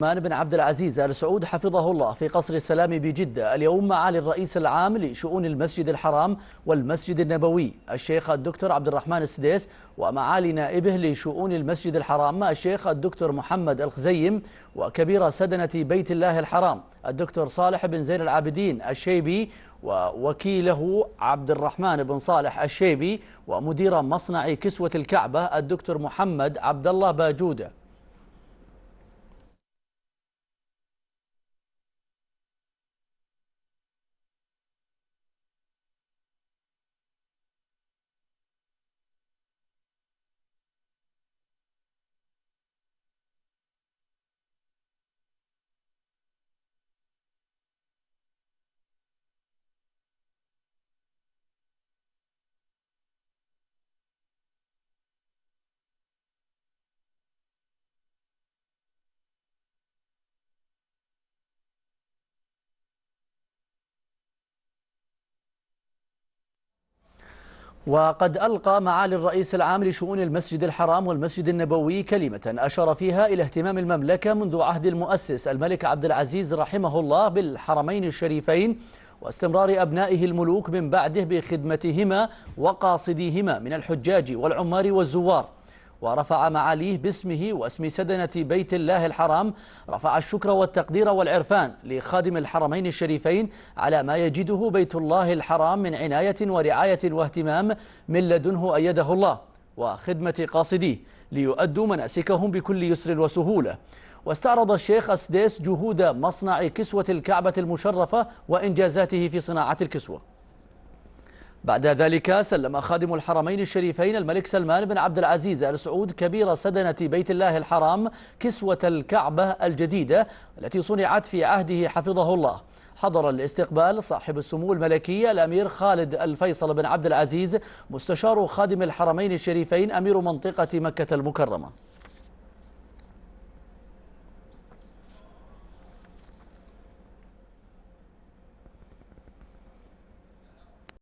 سلمان بن عبد العزيز آل سعود حفظه الله في قصر السلام بجدة اليوم معالي الرئيس العام لشؤون المسجد الحرام والمسجد النبوي الشيخ الدكتور عبد الرحمن السديس، ومعالي نائبه لشؤون المسجد الحرام الشيخ الدكتور محمد الخزيم، وكبير سدنة بيت الله الحرام الدكتور صالح بن زين العابدين الشيبي، ووكيله عبد الرحمن بن صالح الشيبي، ومدير مصنع كسوة الكعبة الدكتور محمد عبد الله باجودة. وقد ألقى معالي الرئيس العام لشؤون المسجد الحرام والمسجد النبوي كلمة أشار فيها إلى اهتمام المملكة منذ عهد المؤسس الملك عبد العزيز رحمه الله بالحرمين الشريفين، واستمرار أبنائه الملوك من بعده بخدمتهما وقاصديهما من الحجاج والعمار والزوار. ورفع معاليه باسمه واسم سدنة بيت الله الحرام رفع الشكر والتقدير والعرفان لخادم الحرمين الشريفين على ما يجده بيت الله الحرام من عناية ورعاية واهتمام من لدنه أيده الله، وخدمة قاصديه ليؤدوا مناسكهم بكل يسر وسهولة. واستعرض الشيخ السديس جهود مصنع كسوة الكعبة المشرفة وإنجازاته في صناعة الكسوة. بعد ذلك سلم خادم الحرمين الشريفين الملك سلمان بن عبد العزيز آل سعود كبير سدنة بيت الله الحرام كسوة الكعبة الجديدة التي صنعت في عهده حفظه الله. حضر الاستقبال صاحب السمو الملكي الأمير خالد الفيصل بن عبد العزيز مستشار خادم الحرمين الشريفين أمير منطقة مكة المكرمة.